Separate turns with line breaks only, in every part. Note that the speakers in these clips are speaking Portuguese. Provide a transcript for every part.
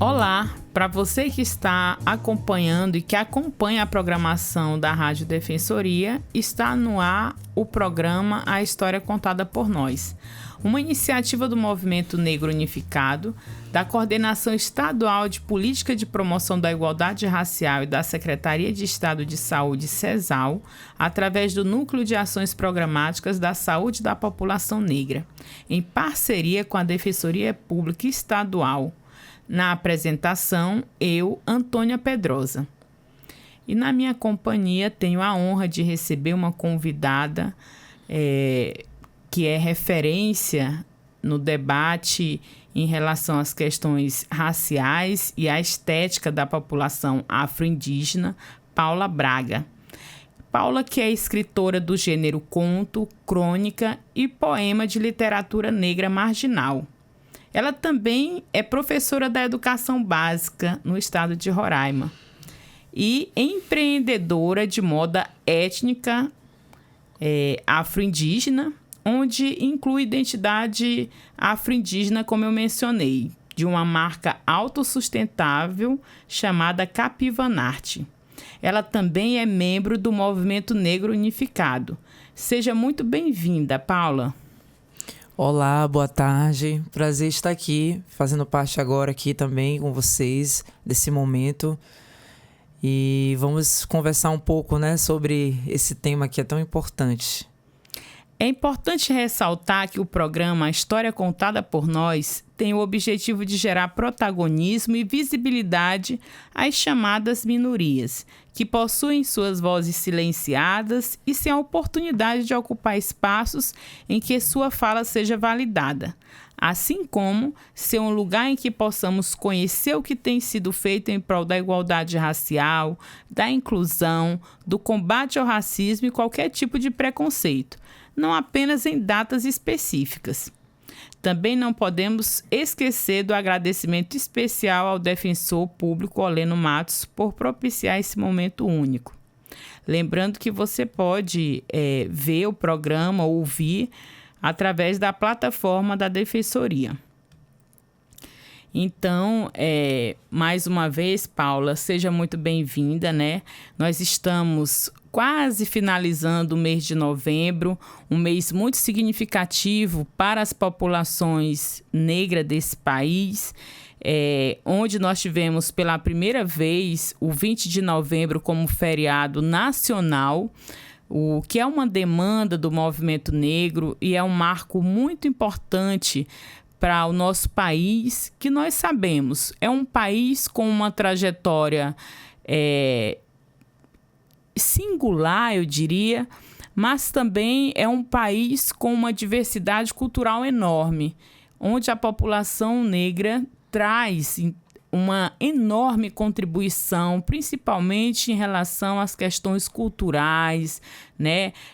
Olá, para você que está acompanhando e que acompanha a programação da Rádio Defensoria, está no ar o programa A História Contada por Nós, uma iniciativa do Movimento Negro Unificado, da Coordenação Estadual de Política de Promoção da Igualdade Racial e da Secretaria de Estado de Saúde, SESAL, através do Núcleo de Ações Programáticas da Saúde da População Negra, em parceria com a Defensoria Pública Estadual. Na apresentação, eu, Antônia Pedrosa. E na minha companhia tenho a honra de receber uma convidada que é referência no debate em relação às questões raciais e à estética da população afro-indígena, Paula Braga. Paula, que é escritora do gênero conto, crônica e poema de literatura negra marginal. Ela também é professora da educação básica no estado de Roraima e empreendedora de moda étnica afro-indígena, onde inclui identidade afro-indígena, como eu mencionei, de uma marca autossustentável chamada Capivanarte. Ela também é membro do Movimento Negro Unificado. Seja muito bem-vinda, Paula.
Olá, boa tarde. Prazer estar aqui, fazendo parte agora aqui também com vocês desse momento. E vamos conversar um pouco, sobre esse tema que é tão importante.
É importante ressaltar que o programa História Contada por Nós tem o objetivo de gerar protagonismo e visibilidade às chamadas minorias, que possuem suas vozes silenciadas e sem a oportunidade de ocupar espaços em que sua fala seja validada, assim como ser um lugar em que possamos conhecer o que tem sido feito em prol da igualdade racial, da inclusão, do combate ao racismo e qualquer tipo de preconceito, não apenas em datas específicas. Também não podemos esquecer do agradecimento especial ao defensor público Oleno Matos por propiciar esse momento único. Lembrando que você pode ver o programa, ouvir, através da plataforma da Defensoria. Então, mais uma vez, Paula, seja muito bem-vinda, Nós estamos quase finalizando o mês de novembro, um mês muito significativo para as populações negras desse país, onde nós tivemos pela primeira vez o 20 de novembro como feriado nacional, o que é uma demanda do movimento negro e é um marco muito importante para o nosso país, que nós sabemos é um país com uma trajetória singular, eu diria, mas também é um país com uma diversidade cultural enorme, onde a população negra traz uma enorme contribuição, principalmente em relação às questões culturais,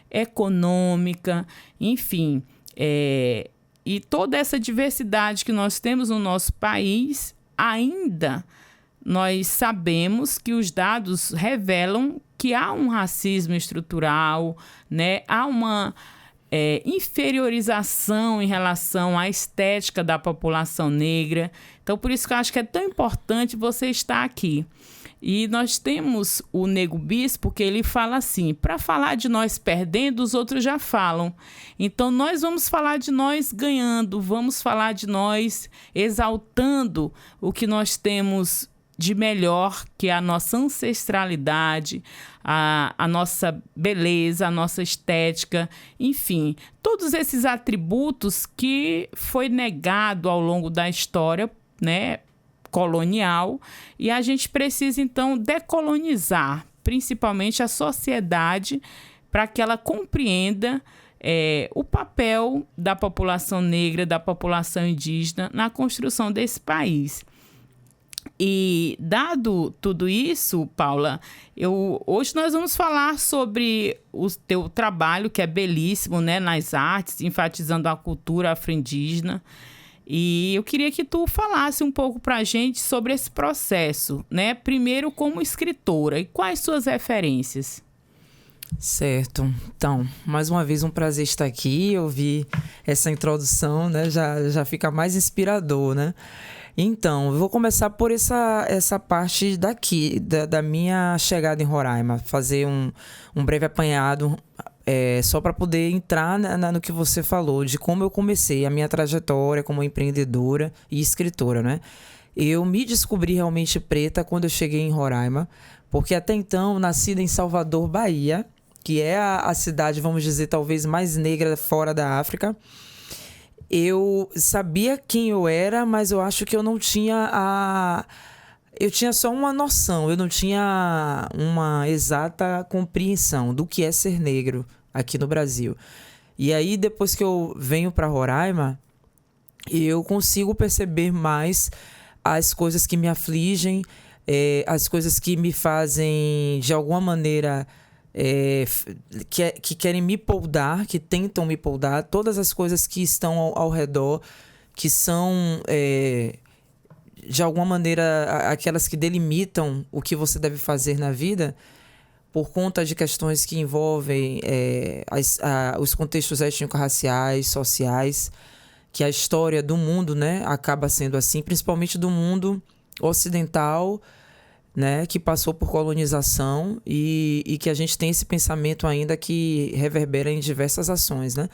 econômica, enfim, e toda essa diversidade que nós temos no nosso país, ainda nós sabemos que os dados revelam que há um racismo estrutural, há uma inferiorização em relação à estética da população negra. Então, por isso que eu acho que é tão importante você estar aqui. E nós temos o Nego Bispo, que ele fala assim: para falar de nós perdendo, os outros já falam. Então, nós vamos falar de nós ganhando, vamos falar de nós exaltando o que nós temos de melhor, que é a nossa ancestralidade, a nossa beleza, a nossa estética, enfim, todos esses atributos que foi negado ao longo da história, colonial, e a gente precisa, então, decolonizar, principalmente a sociedade, para que ela compreenda o papel da população negra, da população indígena na construção desse país. E dado tudo isso, Paula, hoje nós vamos falar sobre o teu trabalho, que é belíssimo, nas artes, enfatizando a cultura afro-indígena. E eu queria que tu falasse um pouco para a gente sobre esse processo, Primeiro como escritora, e quais suas referências?
Certo. Então, mais uma vez um prazer estar aqui, ouvir essa introdução, já fica mais inspirador, Então, eu vou começar por essa parte daqui, da minha chegada em Roraima. Fazer um breve apanhado, só para poder entrar no que você falou, de como eu comecei a minha trajetória como empreendedora e escritora, né? Eu me descobri realmente preta quando eu cheguei em Roraima, porque até então, nascida em Salvador, Bahia, que é a cidade, vamos dizer, talvez mais negra fora da África. Eu sabia quem eu era, mas eu acho que eu não tinha eu tinha só uma noção, eu não tinha uma exata compreensão do que é ser negro aqui no Brasil. E aí, depois que eu venho para Roraima, eu consigo perceber mais as coisas que me afligem, as coisas que me fazem, de alguma maneira, que querem me poldar, que tentam me poldar, todas as coisas que estão ao redor, que são, de alguma maneira, aquelas que delimitam o que você deve fazer na vida, por conta de questões que envolvem os contextos étnico-raciais, sociais, que a história do mundo, né, acaba sendo assim, principalmente do mundo ocidental, né, que passou por colonização e que a gente tem esse pensamento ainda que reverbera em diversas ações, né?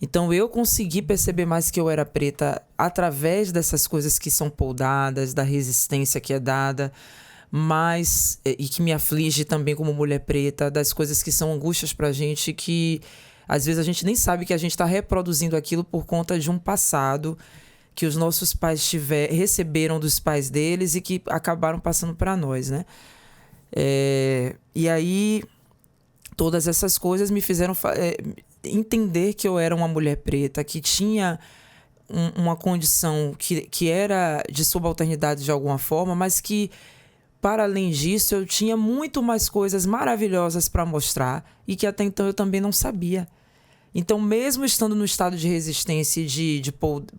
Então eu consegui perceber mais que eu era preta através dessas coisas que são poldadas, da resistência que é dada, mas e que me aflige também como mulher preta, das coisas que são angústias pra gente, que às vezes a gente nem sabe que a gente está reproduzindo aquilo por conta de um passado que os nossos pais receberam dos pais deles e que acabaram passando para nós, né? E aí, todas essas coisas me fizeram entender que eu era uma mulher preta, que tinha uma condição que era de subalternidade de alguma forma, mas que, para além disso, eu tinha muito mais coisas maravilhosas para mostrar e que até então eu também não sabia. Então, mesmo estando no estado de resistência e de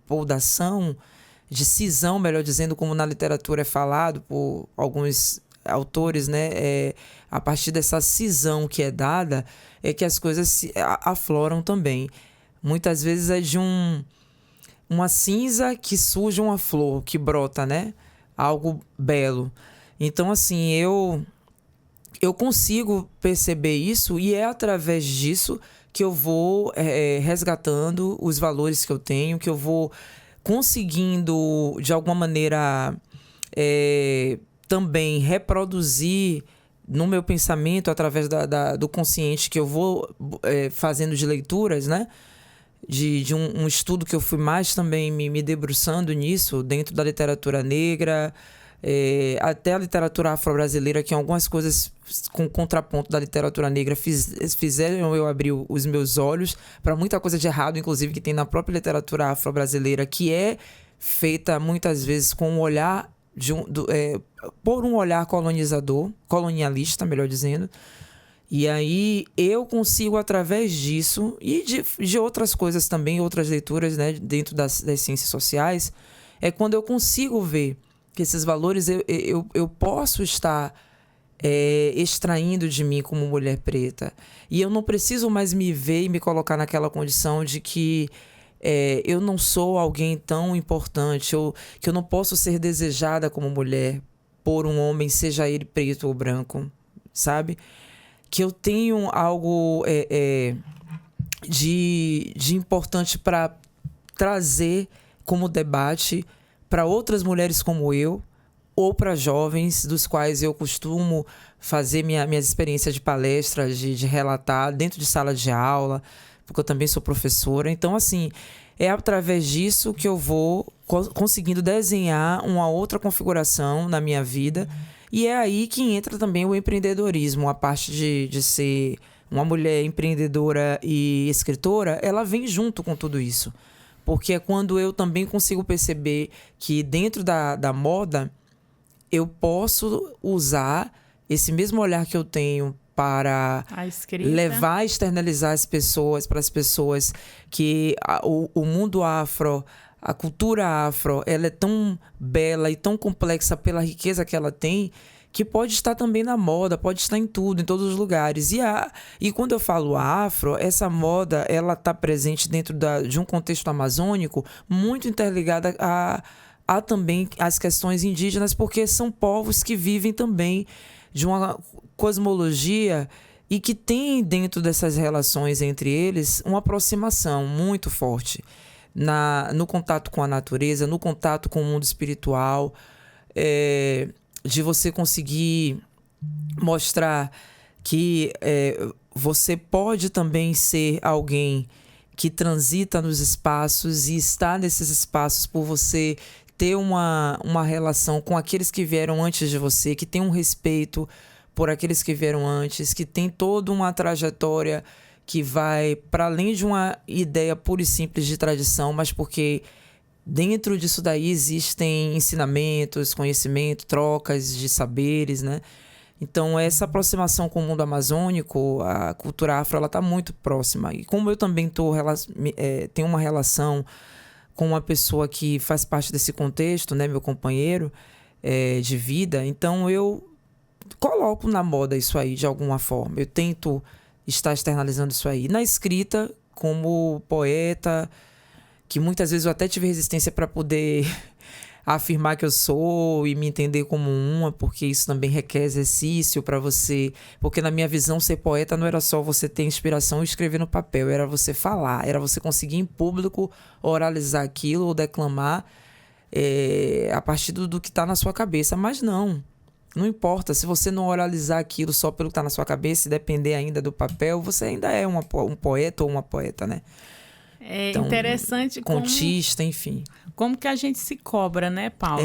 poldação, de cisão, melhor dizendo, como na literatura é falado por alguns autores, né? A partir dessa cisão que é dada, é que as coisas se afloram também. Muitas vezes é de uma cinza que surge uma flor, que brota, né? Algo belo. Então, assim, eu consigo perceber isso e é através disso que eu vou resgatando os valores que eu tenho, que eu vou conseguindo, de alguma maneira, também reproduzir no meu pensamento, através do consciente que eu vou fazendo de leituras, né? De um estudo que eu fui mais também me debruçando nisso, dentro da literatura negra, até a literatura afro-brasileira, que algumas coisas com contraponto da literatura negra fizeram eu abrir os meus olhos para muita coisa de errado, inclusive, que tem na própria literatura afro-brasileira, que é feita muitas vezes com um olhar por um olhar colonialista, melhor dizendo. E aí eu consigo, através disso e de outras coisas também, outras leituras, né, dentro das ciências sociais, é quando eu consigo ver que esses valores eu posso estar extraindo de mim como mulher preta. E eu não preciso mais me ver e me colocar naquela condição de que eu não sou alguém tão importante, ou que eu não posso ser desejada como mulher por um homem, seja ele preto ou branco, sabe? Que eu tenho algo de importante para trazer como debate para outras mulheres como eu, ou para jovens, dos quais eu costumo fazer minhas experiências de palestra, de relatar dentro de sala de aula, porque eu também sou professora. Então, assim, é através disso que eu vou conseguindo desenhar uma outra configuração na minha vida. E é aí que entra também o empreendedorismo. A parte de ser uma mulher empreendedora e escritora, ela vem junto com tudo isso. Porque é quando eu também consigo perceber que dentro da moda eu posso usar esse mesmo olhar que eu tenho para levar, externalizar as pessoas, para as pessoas que o mundo afro, a cultura afro, ela é tão bela e tão complexa pela riqueza que ela tem, que pode estar também na moda, pode estar em tudo, em todos os lugares. E quando eu falo afro, essa moda, ela está presente dentro de um contexto amazônico muito interligada há também as questões indígenas, porque são povos que vivem também de uma cosmologia e que tem dentro dessas relações entre eles uma aproximação muito forte no contato com a natureza, no contato com o mundo espiritual, de você conseguir mostrar que você pode também ser alguém que transita nos espaços e está nesses espaços por você ter uma relação com aqueles que vieram antes de você, que tem um respeito por aqueles que vieram antes, que tem toda uma trajetória que vai para além de uma ideia pura e simples de tradição, mas porque dentro disso daí existem ensinamentos, conhecimento, trocas de saberes, né? Então, essa aproximação com o mundo amazônico, a cultura afro, ela está muito próxima. E como eu também tenho uma relação com uma pessoa que faz parte desse contexto, né, meu companheiro de vida, então eu coloco na moda isso aí de alguma forma. Eu tento estar externalizando isso aí. Na escrita, como poeta, que muitas vezes eu até tive resistência para poder afirmar que eu sou e me entender como uma, porque isso também requer exercício para você. Porque na minha visão, ser poeta não era só você ter inspiração e escrever no papel, era você falar, era você conseguir em público oralizar aquilo ou declamar a partir do que está na sua cabeça. Mas não importa, se você não oralizar aquilo só pelo que está na sua cabeça e depender ainda do papel, você ainda é um poeta ou uma poeta, né?
É
então,
interessante
contista, enfim.
Como que a gente se cobra, né, Paula?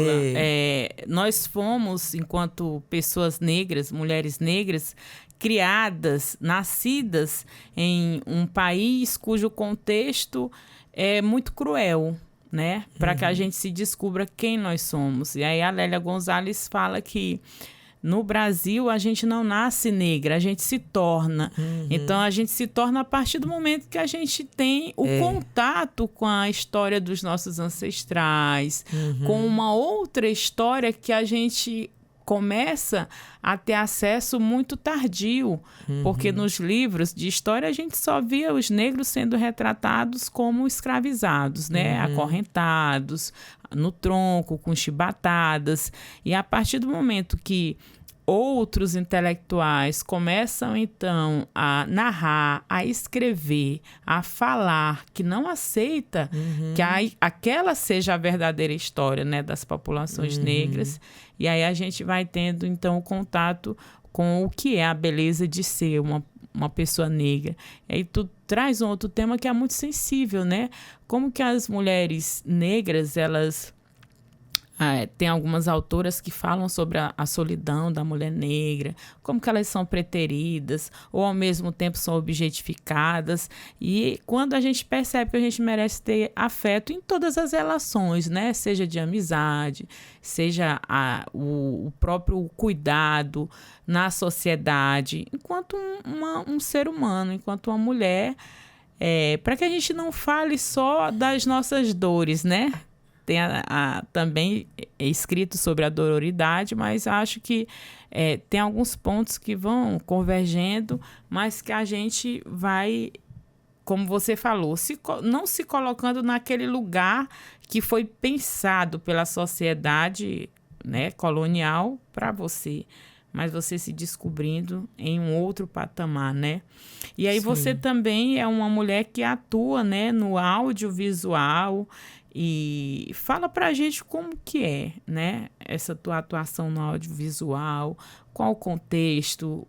Nós fomos, enquanto pessoas negras, mulheres negras, criadas, nascidas em um país cujo contexto é muito cruel, né? Para que a gente se descubra quem nós somos. E aí a Lélia Gonzalez fala que no Brasil, a gente não nasce negra, a gente se torna. Então, a gente se torna a partir do momento que a gente tem o contato com a história dos nossos ancestrais, com uma outra história que a gente começa a ter acesso muito tardio, porque nos livros de história a gente só via os negros sendo retratados como escravizados, né? Acorrentados no tronco, com chibatadas. E a partir do momento que outros intelectuais começam, então, a narrar, a escrever, a falar, que não aceita que aquela seja a verdadeira história, né, das populações negras. E aí a gente vai tendo, então, o contato com o que é a beleza de ser uma pessoa negra. E aí tu traz um outro tema que é muito sensível, né? Como que as mulheres negras, elas... tem algumas autoras que falam sobre a solidão da mulher negra, como que elas são preteridas ou ao mesmo tempo são objetificadas, e quando a gente percebe que a gente merece ter afeto em todas as relações, né? Seja de amizade, seja o próprio cuidado na sociedade, enquanto um ser humano, enquanto uma mulher, para que a gente não fale só das nossas dores, né? Tem também escrito sobre a dororidade, mas acho que tem alguns pontos que vão convergendo, mas que a gente vai, como você falou, não se colocando naquele lugar que foi pensado pela sociedade, né, colonial para você, mas você se descobrindo em um outro patamar, né? E aí você também é uma mulher que atua, né, no audiovisual. E fala pra gente como que é, né, essa tua atuação no audiovisual, qual o contexto,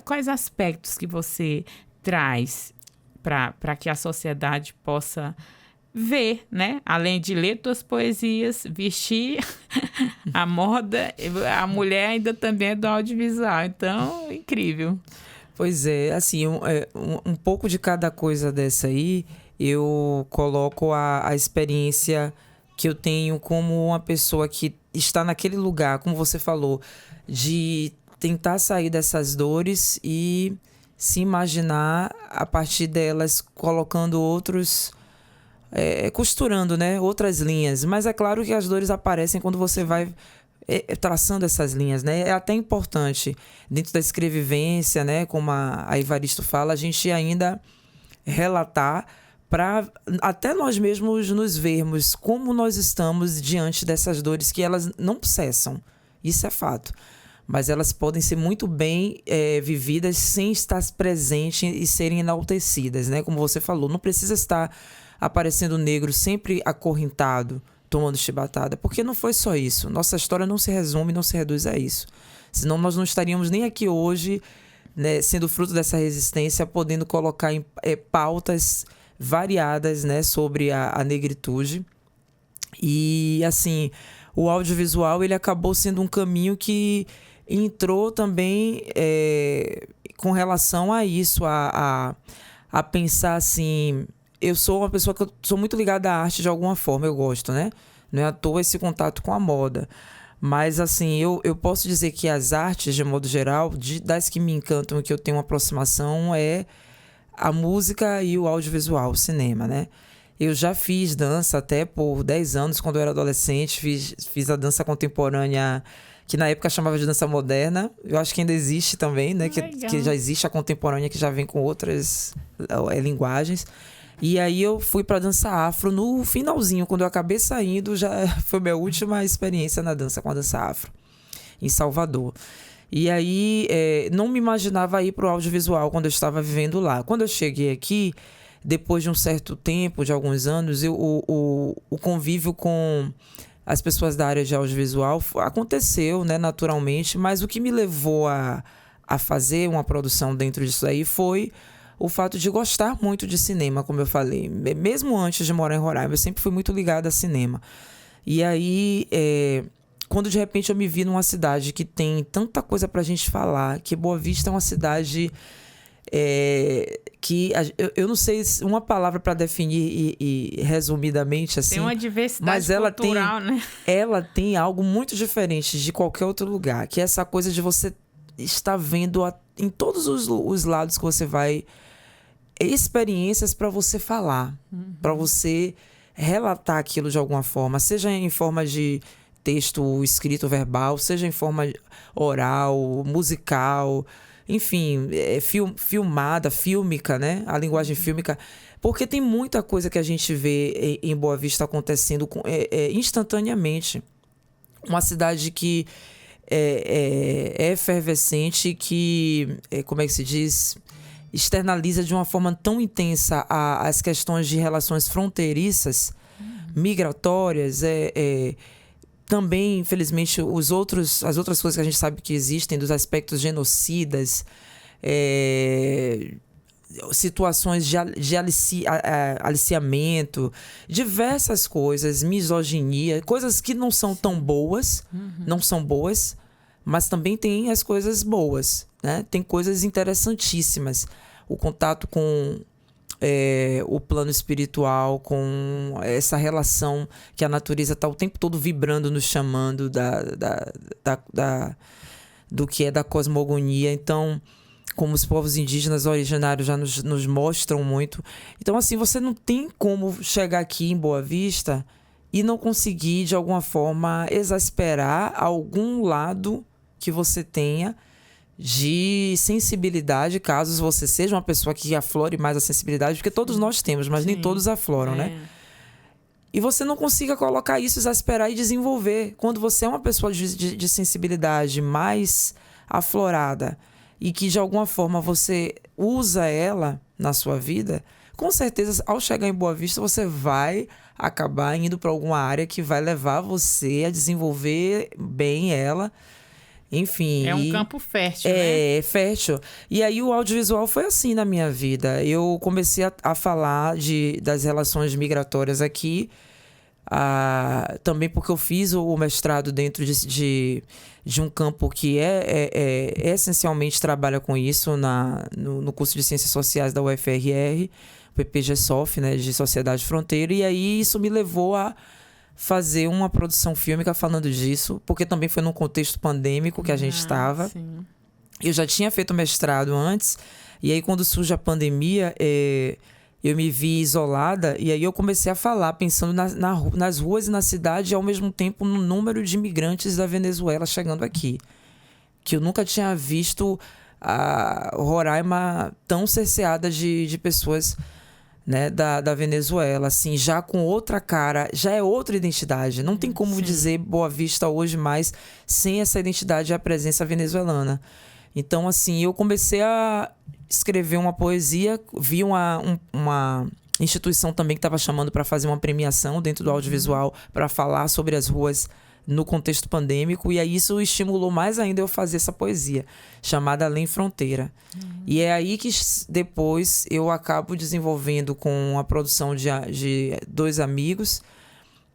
quais aspectos que você traz para que a sociedade possa ver, né? Além de ler tuas poesias, vestir a moda, a mulher ainda também é do audiovisual, então, incrível.
Pois é, assim, um pouco de cada coisa dessa aí, eu coloco a experiência que eu tenho como uma pessoa que está naquele lugar, como você falou, de tentar sair dessas dores e se imaginar a partir delas, colocando outros... costurando, né, outras linhas. Mas é claro que as dores aparecem quando você vai traçando essas linhas, né? É até importante, dentro da escrevivência, né, como a Evaristo fala, a gente ainda relatar para até nós mesmos nos vermos como nós estamos diante dessas dores que elas não cessam. Isso é fato. Mas elas podem ser muito bem vividas sem estar presentes e serem enaltecidas, né? Como você falou, não precisa estar aparecendo negro sempre acorrentado, tomando chibatada, porque não foi só isso. Nossa história não se resume, não se reduz a isso. Senão nós não estaríamos nem aqui hoje, né, sendo fruto dessa resistência, podendo colocar em pautas variadas, né, sobre a negritude. E, assim, o audiovisual ele acabou sendo um caminho que entrou também com relação a isso, a pensar assim... Eu sou uma pessoa que eu sou muito ligada à arte de alguma forma, eu gosto, né? Não é à toa esse contato com a moda. Mas, assim, eu posso dizer que as artes, de modo geral, das que me encantam e que eu tenho uma aproximação, é a música e o audiovisual, o cinema, né? Eu já fiz dança até por 10 anos, quando eu era adolescente. Fiz a dança contemporânea, que na época chamava de dança moderna. Eu acho que ainda existe também, né? Que já existe a contemporânea, que já vem com outras linguagens. E aí eu fui pra dança afro no finalzinho, quando eu acabei saindo, já foi minha última experiência na dança, com a dança afro, em Salvador. E aí não me imaginava ir pro audiovisual quando eu estava vivendo lá. Quando eu cheguei aqui, depois de um certo tempo, de alguns anos, o convívio com as pessoas da área de audiovisual aconteceu, né, naturalmente, mas o que me levou a fazer uma produção dentro disso aí foi o fato de gostar muito de cinema, como eu falei. Mesmo antes de morar em Roraima, eu sempre fui muito ligada a cinema. E aí, quando de repente eu me vi numa cidade que tem tanta coisa pra gente falar, que Boa Vista é uma cidade que eu não sei uma palavra para definir e resumidamente assim.
Tem uma diversidade cultural, né?
Ela tem algo muito diferente de qualquer outro lugar, que é essa coisa de você estar vendo em todos os lados que você vai, experiências para você falar, para você relatar aquilo de alguma forma, seja em forma de texto escrito, verbal, seja em forma oral, musical, enfim, filmada, fílmica, né? A linguagem fílmica. Porque tem muita coisa que a gente vê em Boa Vista acontecendo instantaneamente. Uma cidade que é efervescente, que, como é que se diz, externaliza de uma forma tão intensa as questões de relações fronteiriças, migratórias, também, infelizmente, as outras coisas que a gente sabe que existem, dos aspectos genocidas, situações de aliciamento, diversas coisas, misoginia, coisas que não são tão boas, não são boas, mas também tem as coisas boas, né? Tem coisas interessantíssimas. O contato com o plano espiritual, com essa relação que a natureza está o tempo todo vibrando, nos chamando do que é da cosmogonia. Então, como os povos indígenas originários já nos mostram muito. Então, assim, você não tem como chegar aqui em Boa Vista e não conseguir, de alguma forma, exasperar algum lado que você tenha de sensibilidade, caso você seja uma pessoa que aflore mais a sensibilidade, porque todos nós temos, mas nem todos afloram, né? E você não consiga colocar isso, exasperar e desenvolver. Quando você é uma pessoa de sensibilidade mais aflorada e que de alguma forma você usa ela na sua vida, com certeza, ao chegar em Boa Vista, você vai acabar indo para alguma área que vai levar você a desenvolver bem ela. Enfim.
É um campo fértil, né?
É fértil. E aí o audiovisual foi assim na minha vida. Eu comecei a falar das relações migratórias aqui, também porque eu fiz o mestrado dentro de um campo que essencialmente trabalha com isso no curso de Ciências Sociais da UFRR, o PPG-SOF, né, de Sociedade Fronteira. E aí isso me levou a fazer uma produção fílmica falando disso, porque também foi num contexto pandêmico que a gente estava.
Sim.
Eu já tinha feito mestrado antes, e aí quando surge a pandemia, eu me vi isolada, e aí eu comecei a falar, pensando nas ruas e na cidade, e ao mesmo tempo no número de imigrantes da Venezuela chegando aqui. Que eu nunca tinha visto a Roraima tão cerceada de pessoas né, da Venezuela, assim, já com outra cara, já é outra identidade. Não tem como dizer Boa Vista hoje mais sem essa identidade e a presença venezuelana. Então, assim, eu comecei a escrever uma poesia, vi uma instituição também que estava chamando para fazer uma premiação dentro do audiovisual para falar sobre as ruas no contexto pandêmico, e aí isso estimulou mais ainda eu fazer essa poesia, chamada Além Fronteira. E é aí que depois eu acabo desenvolvendo com a produção de dois amigos,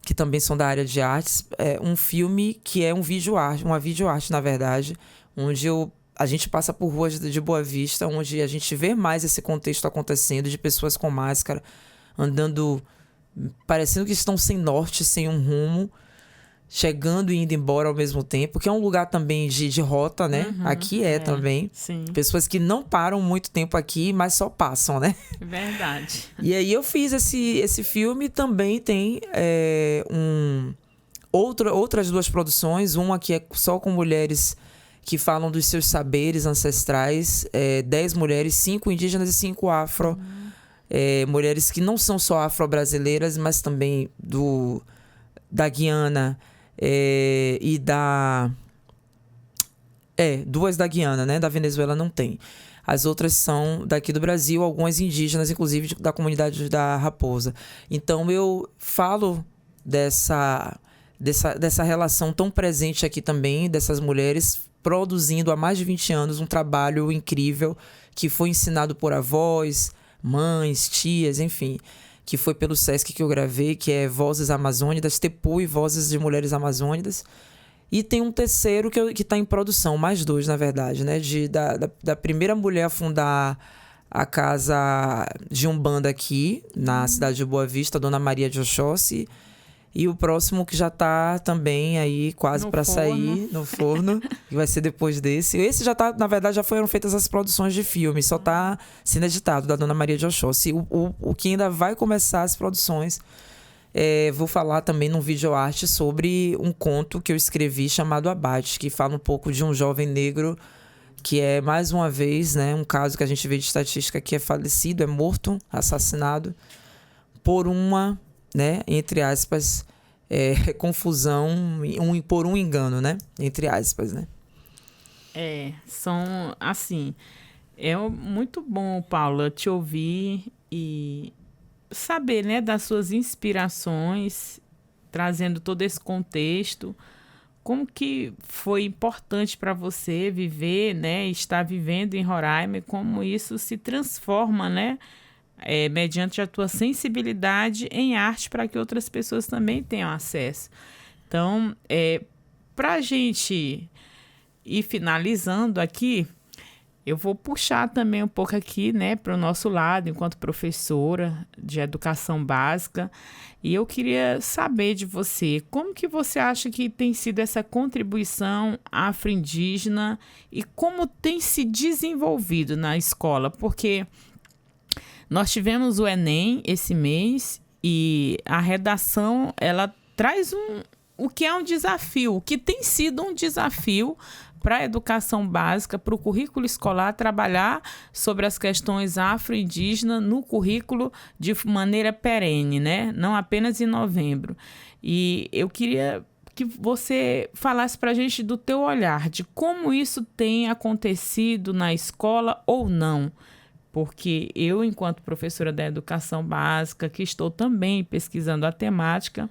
que também são da área de artes, um filme que é uma videoarte, na verdade, onde a gente passa por ruas de Boa Vista, onde a gente vê mais esse contexto acontecendo, de pessoas com máscara, andando, parecendo que estão sem norte, sem um rumo, chegando e indo embora ao mesmo tempo, que é um lugar também de rota, né? Aqui também.
Sim.
Pessoas que não param muito tempo aqui, mas só passam, né?
Verdade.
E aí eu fiz esse filme. Também tem outras duas produções. Uma que é só com mulheres que falam dos seus saberes ancestrais. 10 mulheres, 5 indígenas e 5 afro. Mulheres que não são só afro-brasileiras, mas também da Guiana, e duas da Guiana, né? Da Venezuela não tem. As outras são daqui do Brasil, algumas indígenas, inclusive da comunidade da Raposa. Então eu falo dessa relação tão presente aqui também, dessas mulheres produzindo há mais de 20 anos um trabalho incrível que foi ensinado por avós, mães, tias, enfim, que foi pelo Sesc que eu gravei, que é Vozes Amazônidas, Tepu e Vozes de Mulheres Amazônidas. E tem um terceiro que está em produção, mais 2, na verdade, né? Da primeira mulher a fundar a casa de Umbanda aqui, na cidade de Boa Vista, Dona Maria de Oxóssi. E o próximo que já está também aí quase para sair no forno, que vai ser depois desse. Esse já está, na verdade, já foram feitas as produções de filme, só está sendo editado, da Dona Maria de Oxóssi. O que ainda vai começar as produções, vou falar também num videoarte sobre um conto que eu escrevi chamado Abate, que fala um pouco de um jovem negro que é, mais uma vez, né, um caso que a gente vê de estatística, que é falecido, é morto, assassinado, por uma, né, entre aspas, confusão, por um engano, né, entre aspas, né.
São, assim, é muito bom, Paula, te ouvir e saber, né, das suas inspirações, trazendo todo esse contexto, como que foi importante para você viver, né, estar vivendo em Roraima, como isso se transforma, né, mediante a tua sensibilidade em arte para que outras pessoas também tenham acesso. Então, para a gente ir finalizando aqui, eu vou puxar também um pouco aqui, né, para o nosso lado, enquanto professora de educação básica, e eu queria saber de você, como que você acha que tem sido essa contribuição afro-indígena e como tem se desenvolvido na escola? Porque nós tivemos o Enem esse mês e a redação, ela traz o que é um desafio, o que tem sido um desafio para a educação básica, para o currículo escolar, trabalhar sobre as questões afro-indígenas no currículo de maneira perene, né? Não apenas em novembro. E eu queria que você falasse para a gente do teu olhar, de como isso tem acontecido na escola ou não. Porque eu, enquanto professora da educação básica, que estou também pesquisando a temática,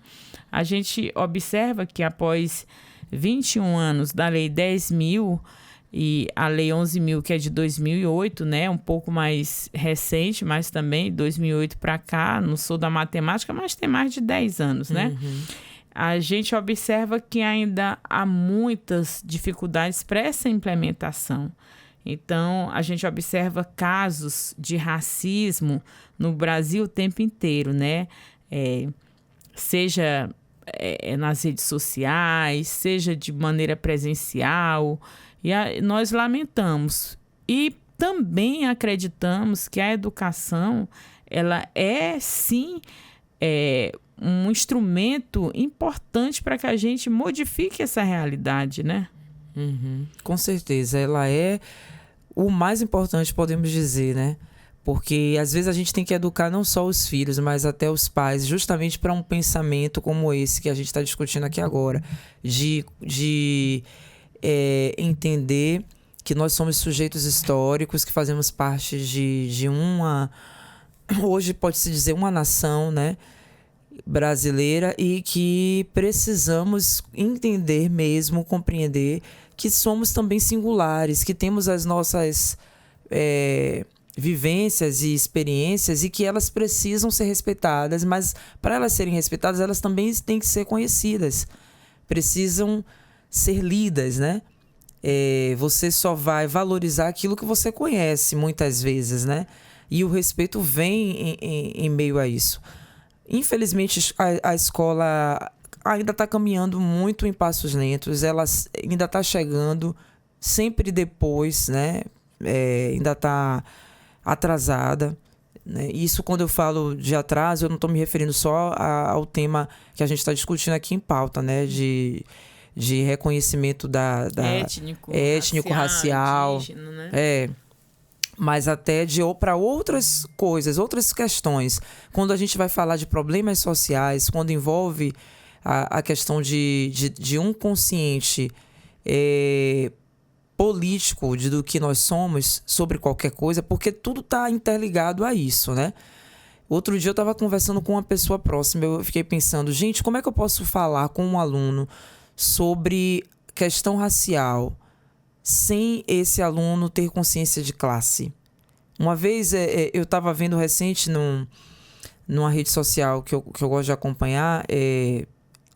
a gente observa que após 21 anos da Lei 10.000 e a Lei 11.000, que é de 2008, né, um pouco mais recente, mas também 2008 para cá, não sou da matemática, mas tem mais de 10 anos, né? A gente observa que ainda há muitas dificuldades para essa implementação. Então, a gente observa casos de racismo no Brasil o tempo inteiro, né? Seja nas redes sociais, seja de maneira presencial. E nós lamentamos. E também acreditamos que a educação, ela é, sim, um instrumento importante para que a gente modifique essa realidade, né?
Com certeza, ela é o mais importante, podemos dizer, né? Porque às vezes a gente tem que educar não só os filhos, mas até os pais, justamente para um pensamento como esse que a gente está discutindo aqui agora, de entender que nós somos sujeitos históricos, que fazemos parte de uma, hoje pode-se dizer, uma nação, né, brasileira, e que precisamos entender mesmo, compreender que somos também singulares, que temos as nossas vivências e experiências e que elas precisam ser respeitadas, mas para elas serem respeitadas, elas também têm que ser conhecidas, precisam ser lidas, né? Você só vai valorizar aquilo que você conhece, muitas vezes, né? E o respeito vem em meio a isso. Infelizmente, a escola ainda está caminhando muito em passos lentos, ela ainda está chegando sempre depois, né? Ainda está atrasada, né? Isso, quando eu falo de atraso, eu não estou me referindo só ao tema que a gente está discutindo aqui em pauta, né? De reconhecimento da étnico, racial,
indígena, né?
Mas até para outras coisas, outras questões. Quando a gente vai falar de problemas sociais, quando envolve a questão de um consciente político do que nós somos sobre qualquer coisa, porque tudo está interligado a isso, né? Outro dia eu estava conversando com uma pessoa próxima, eu fiquei pensando, gente, como é que eu posso falar com um aluno sobre questão racial sem esse aluno ter consciência de classe? Uma vez eu estava vendo recente numa rede social que eu gosto de acompanhar,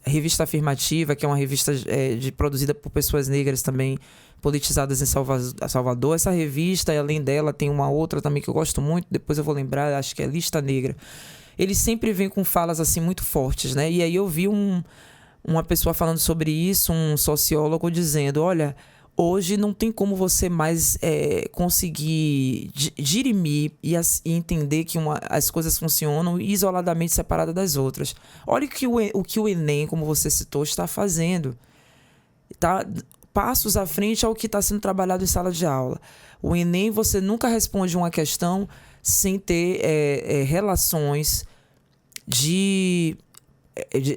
a Revista Afirmativa, que é uma revista produzida por pessoas negras também, politizadas em Salvador. Essa revista, além dela, tem uma outra também que eu gosto muito, depois eu vou lembrar, acho que é Lista Negra. Eles sempre vêm com falas assim muito fortes, né? E aí eu vi uma pessoa falando sobre isso, um sociólogo, dizendo, olha, hoje não tem como você mais conseguir dirimir e entender que as coisas funcionam isoladamente, separadas das outras. Olha o que o Enem, como você citou, está fazendo. Tá passos à frente ao que está sendo trabalhado em sala de aula. O Enem, você nunca responde uma questão sem ter relações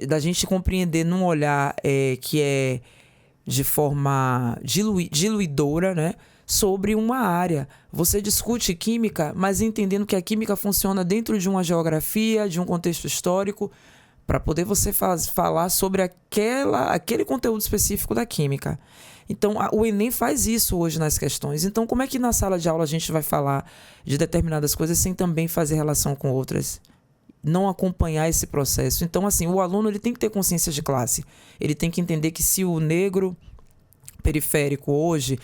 da gente compreender num olhar que é de forma diluidora, né, sobre uma área. Você discute química, mas entendendo que a química funciona dentro de uma geografia, de um contexto histórico, para poder você falar sobre aquele conteúdo específico da química. Então, o Enem faz isso hoje nas questões. Então, como é que na sala de aula a gente vai falar de determinadas coisas sem também fazer relação com outras? Não acompanhar esse processo. Então, assim, o aluno ele tem que ter consciência de classe. Ele tem que entender que se o negro periférico hoje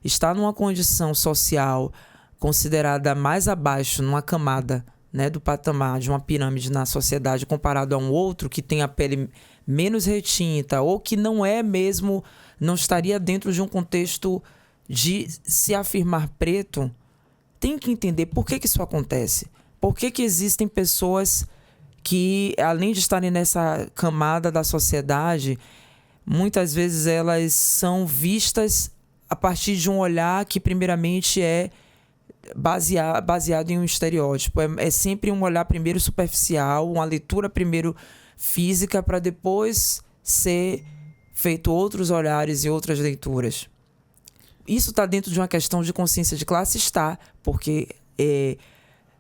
está numa condição social considerada mais abaixo, numa camada, né, do patamar de uma pirâmide na sociedade, comparado a um outro que tem a pele menos retinta ou que não estaria dentro de um contexto de se afirmar preto, tem que entender por que isso acontece. Por que existem pessoas que, além de estarem nessa camada da sociedade, muitas vezes elas são vistas a partir de um olhar que primeiramente é baseado em um estereótipo. É sempre um olhar primeiro superficial, uma leitura primeiro física, para depois ser feito outros olhares e outras leituras. Isso está dentro de uma questão de consciência de classe? Está, porque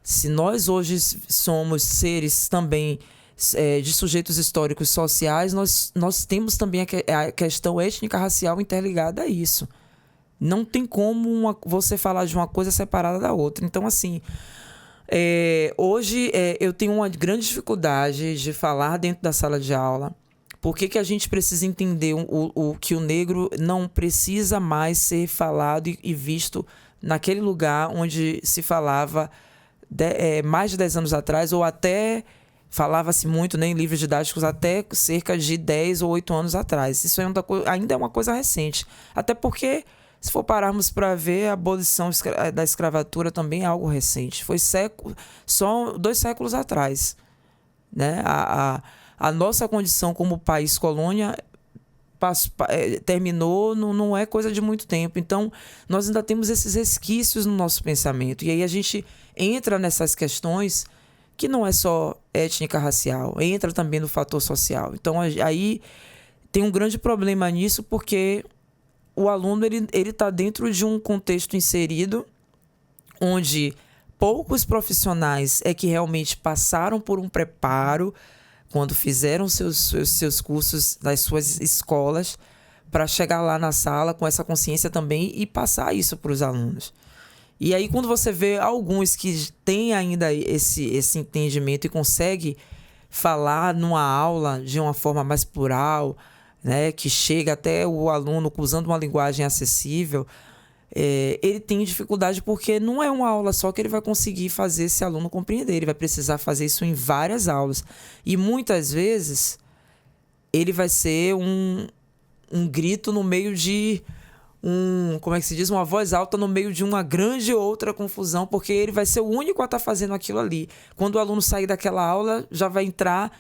se nós hoje somos seres também de sujeitos históricos sociais, nós temos também a questão étnica-racial interligada a isso. Não tem como você falar de uma coisa separada da outra. Então, assim, hoje eu tenho uma grande dificuldade de falar dentro da sala de aula. Por que a gente precisa entender que o negro não precisa mais ser falado e visto naquele lugar onde se falava mais de 10 anos atrás, ou até falava-se muito, né, em livros didáticos até cerca de 10 ou 8 anos atrás. Isso ainda é uma coisa recente. Até porque, se for pararmos para ver, a abolição da escravatura também é algo recente. Foi só 2 séculos atrás, né? A nossa condição como país colônia terminou, não é coisa de muito tempo. Então, nós ainda temos esses resquícios no nosso pensamento. E aí a gente entra nessas questões que não é só étnica, racial, entra também no fator social. Então, aí tem um grande problema nisso, porque o aluno ele está dentro de um contexto inserido onde poucos profissionais é que realmente passaram por um preparo quando fizeram seus cursos nas suas escolas para chegar lá na sala com essa consciência também e passar isso para os alunos. E aí, quando você vê alguns que têm ainda esse entendimento e consegue falar numa aula de uma forma mais plural, né, que chega até o aluno usando uma linguagem acessível, ele tem dificuldade porque não é uma aula só que ele vai conseguir fazer esse aluno compreender. Ele vai precisar fazer isso em várias aulas. E muitas vezes ele vai ser um grito no meio de como é que se diz? Uma voz alta no meio de uma grande outra confusão, porque ele vai ser o único a estar fazendo aquilo ali. Quando o aluno sair daquela aula, já vai entrar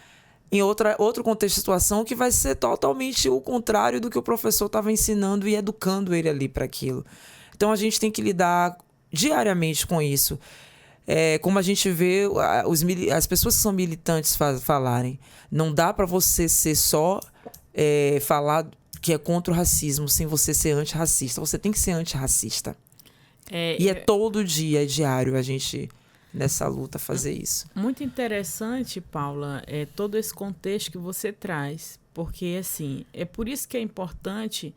em outro contexto de situação que vai ser totalmente o contrário do que o professor estava ensinando e educando ele ali para aquilo. Então, a gente tem que lidar diariamente com isso. Como a gente vê as pessoas que são militantes falarem, não dá para você ser só falar que é contra o racismo sem você ser antirracista. Você tem que ser antirracista. E todo dia, é diário, a gente, nessa luta, fazer isso.
Muito interessante, Paula, todo esse contexto que você traz. Porque, assim, é por isso que é importante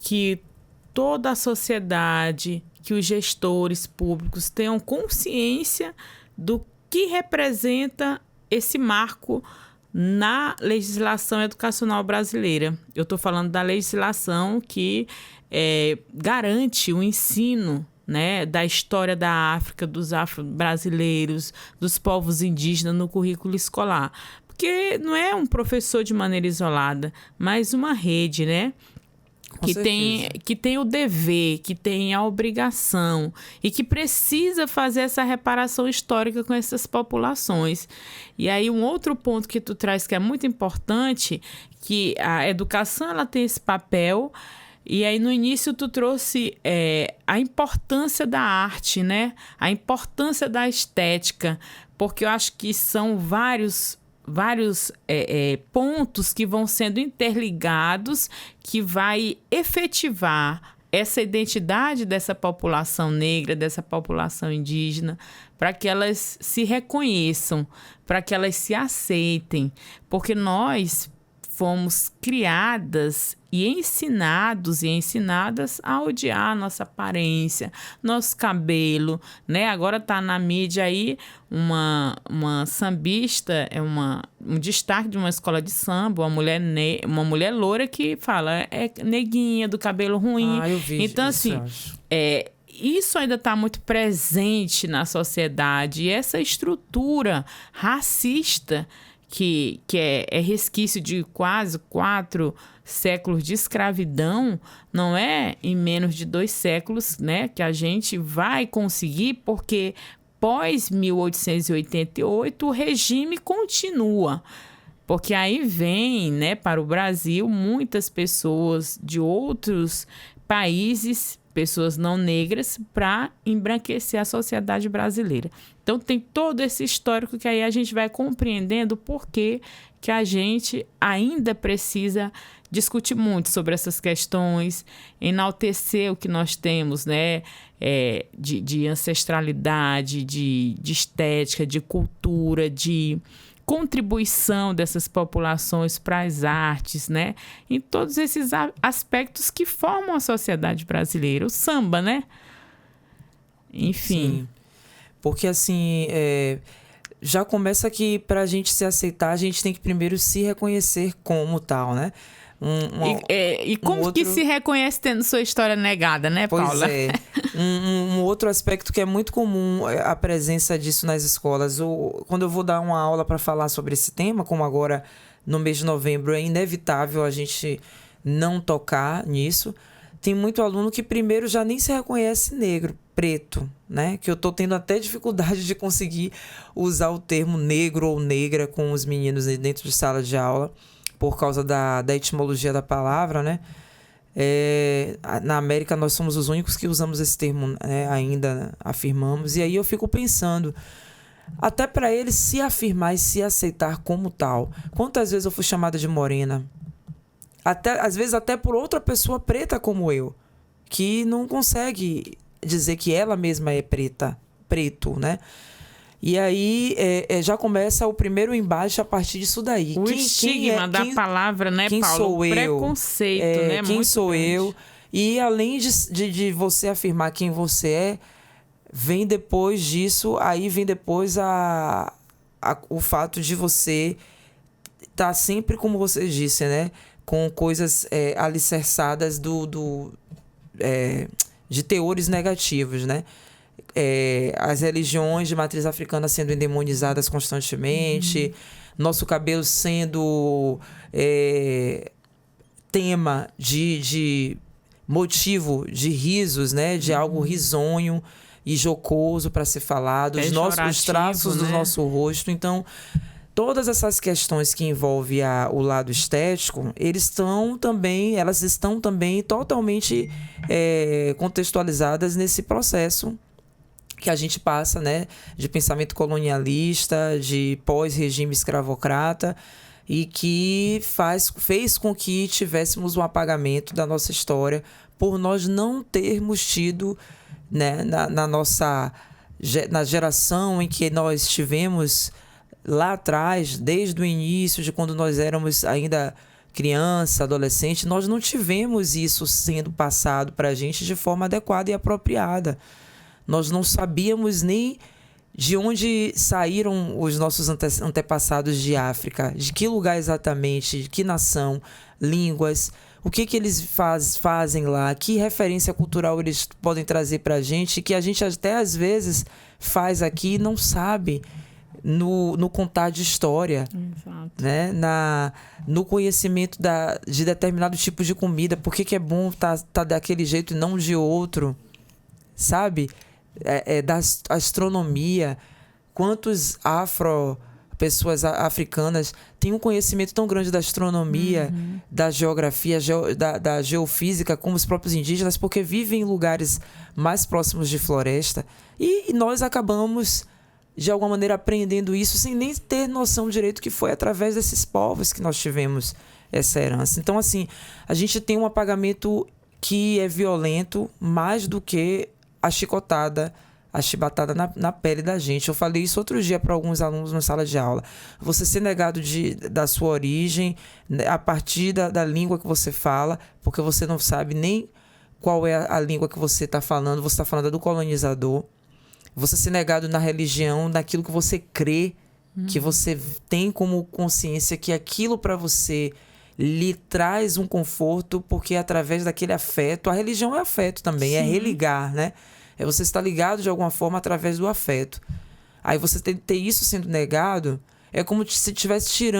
que toda a sociedade, que os gestores públicos tenham consciência do que representa esse marco na legislação educacional brasileira. Eu estou falando da legislação que garante o ensino, né, da história da África, dos afro-brasileiros, dos povos indígenas no currículo escolar. Porque não é um professor de maneira isolada, mas uma rede, né? Que tem o dever, que tem a obrigação e que precisa fazer essa reparação histórica com essas populações. E aí um outro ponto que tu traz que é muito importante, que a educação ela tem esse papel, e aí no início tu trouxe a importância da arte, né? A importância da estética, porque eu acho que são vários pontos que vão sendo interligados, que vai efetivar essa identidade dessa população negra, dessa população indígena, para que elas se reconheçam, para que elas se aceitem, porque nós fomos criadas e ensinados e ensinadas a odiar nossa aparência, nosso cabelo, né? Agora tá na mídia aí uma sambista, um destaque de uma escola de samba, uma mulher loura que fala neguinha, do cabelo ruim.
Eu vi
então,
isso,
assim, isso ainda está muito presente na sociedade. E essa estrutura racista que é resquício de quase 4 séculos de escravidão, não é em menos de 2 séculos, né, que a gente vai conseguir, porque pós 1888 o regime continua. Porque aí vem, né, para o Brasil muitas pessoas de outros países, pessoas não negras, para embranquecer a sociedade brasileira. Então tem todo esse histórico que aí a gente vai compreendendo por que a gente ainda precisa discutir muito sobre essas questões, enaltecer o que nós temos, né, de ancestralidade, de estética, de cultura, de contribuição dessas populações para as artes, né? Em todos esses aspectos que formam a sociedade brasileira. O samba, né? Enfim.
Sim. Porque, assim, já começa que para a gente se aceitar, a gente tem que primeiro se reconhecer como tal, né?
E como que se reconhece tendo sua história negada, né, Paula?
Pois é. Um outro aspecto que é muito comum a presença disso nas escolas. Quando eu vou dar uma aula para falar sobre esse tema, como agora no mês de novembro, é inevitável a gente não tocar nisso. Tem muito aluno que primeiro já nem se reconhece negro, preto, né? Que eu tô tendo até dificuldade de conseguir usar o termo negro ou negra com os meninos dentro de sala de aula, por causa da etimologia da palavra, né? Na América nós somos os únicos que usamos esse termo, né? Ainda afirmamos. E aí eu fico pensando, até para ele se afirmar e se aceitar como tal. Quantas vezes eu fui chamada de morena? Às vezes até por outra pessoa preta como eu, que não consegue dizer que ela mesma é preto, né? E aí já começa o primeiro embate a partir disso daí.
O estigma da palavra, né,
quem
Paulo?
Sou
o
eu?
Preconceito, né?
Quem
muito
sou
grande.
eu? E além de você afirmar quem você é, vem depois disso, aí vem depois o fato de você estar sempre, como você disse, né? Com coisas alicerçadas de teores negativos, né? As religiões de matriz africana sendo endemonizadas constantemente, nosso cabelo sendo tema de motivo de risos, né? De algo risonho e jocoso para ser falado, os traços, né? Do nosso rosto. Então, todas essas questões que envolvem o lado estético, elas estão também totalmente contextualizadas nesse processo que a gente passa, né, de pensamento colonialista, de pós-regime escravocrata, e que fez com que tivéssemos um apagamento da nossa história por nós não termos tido, né, na geração em que nós tivemos lá atrás, desde o início de quando nós éramos ainda criança, adolescente, nós não tivemos isso sendo passado para a gente de forma adequada e apropriada. Nós não sabíamos nem de onde saíram os nossos antepassados de África, de que lugar exatamente, de que nação, línguas, o que eles fazem lá, que referência cultural eles podem trazer para a gente, que a gente até às vezes faz aqui e não sabe no contar de história.
Exato.
Né? No conhecimento de determinado tipo de comida, por que é bom tá daquele jeito e não de outro, sabe? Da astronomia, quantos pessoas africanas têm um conhecimento tão grande da astronomia, da geografia, da geofísica, como os próprios indígenas, porque vivem em lugares mais próximos de floresta, e nós acabamos de alguma maneira aprendendo isso sem nem ter noção direito que foi através desses povos que nós tivemos essa herança. Então, assim, a gente tem um apagamento que é violento mais do que a chicotada, a chibatada na pele da gente. Eu falei isso outro dia para alguns alunos na sala de aula. Você ser negado da sua origem, a partir da língua que você fala, porque você não sabe nem qual é a língua que você está falando. Você está falando do colonizador. Você ser negado na religião, naquilo que você crê, que você tem como consciência que aquilo para você lhe traz um conforto, porque através daquele afeto, a religião é afeto também, sim, é religar, né? É você estar ligado de alguma forma através do afeto. Aí você ter isso sendo negado, é como se estivesse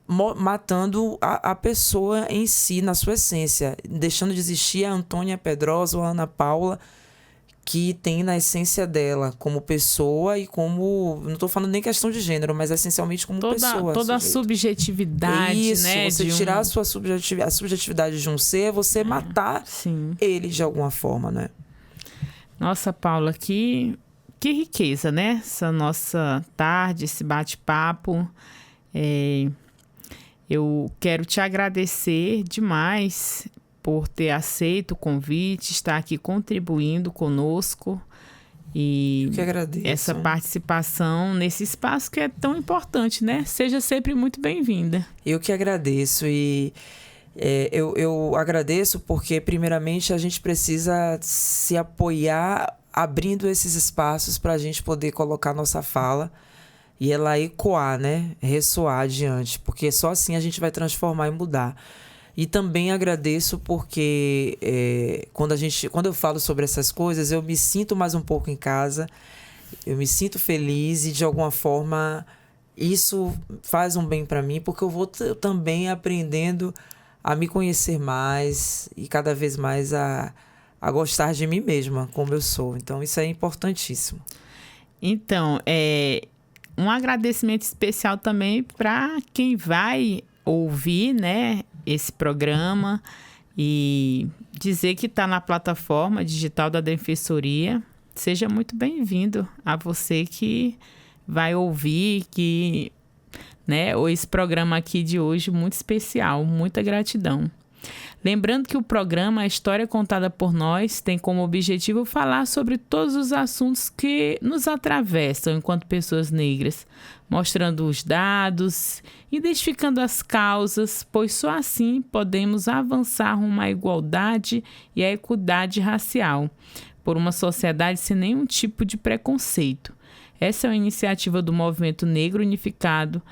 matando a pessoa em si, na sua essência, deixando de existir a Antônia Pedrosa ou a Ana Paula, que tem na essência dela como pessoa e como... Não estou falando nem questão de gênero, mas essencialmente como pessoa.
Toda a subjetividade,
isso,
né?
Você tirar a subjetividade de um ser, é você matar ele de alguma forma, né?
Nossa, Paula, que riqueza, né? Essa nossa tarde, esse bate-papo. Eu quero te agradecer demais por ter aceito o convite, estar aqui contribuindo conosco. E
eu que agradeço.
Essa participação nesse espaço que é tão importante, né? Seja sempre muito bem-vinda.
Eu que agradeço e eu agradeço porque, primeiramente, a gente precisa se apoiar abrindo esses espaços para a gente poder colocar nossa fala e ela ecoar, né? Ressoar adiante, porque só assim a gente vai transformar e mudar. E também agradeço porque quando eu falo sobre essas coisas, eu me sinto mais um pouco em casa, eu me sinto feliz e, de alguma forma, isso faz um bem para mim, porque eu vou também aprendendo a me conhecer mais e cada vez mais a gostar de mim mesma, como eu sou. Então, isso é importantíssimo.
Então, um agradecimento especial também para quem vai ouvir, né, esse programa e dizer que está na plataforma digital da Defensoria. Seja muito bem-vindo a você que vai ouvir, esse programa aqui de hoje muito especial, muita gratidão. Lembrando que o programa A História Contada por Nós tem como objetivo falar sobre todos os assuntos que nos atravessam enquanto pessoas negras, mostrando os dados, identificando as causas, pois só assim podemos avançar rumo à igualdade e à equidade racial, por uma sociedade sem nenhum tipo de preconceito. Essa é uma iniciativa do Movimento Negro Unificado,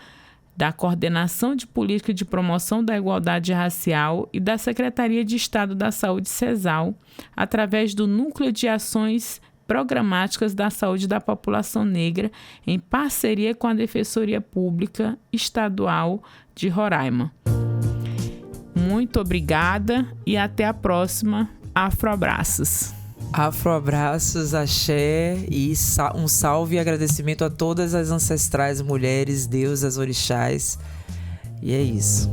da Coordenação de Política de Promoção da Igualdade Racial e da Secretaria de Estado da Saúde, CESAL, através do Núcleo de Ações Programáticas da Saúde da População Negra, em parceria com a Defensoria Pública Estadual de Roraima. Muito obrigada e até a próxima. Afroabraços.
Afroabraços, axé e um salve e agradecimento a todas as ancestrais mulheres, deusas, orixás. E é isso.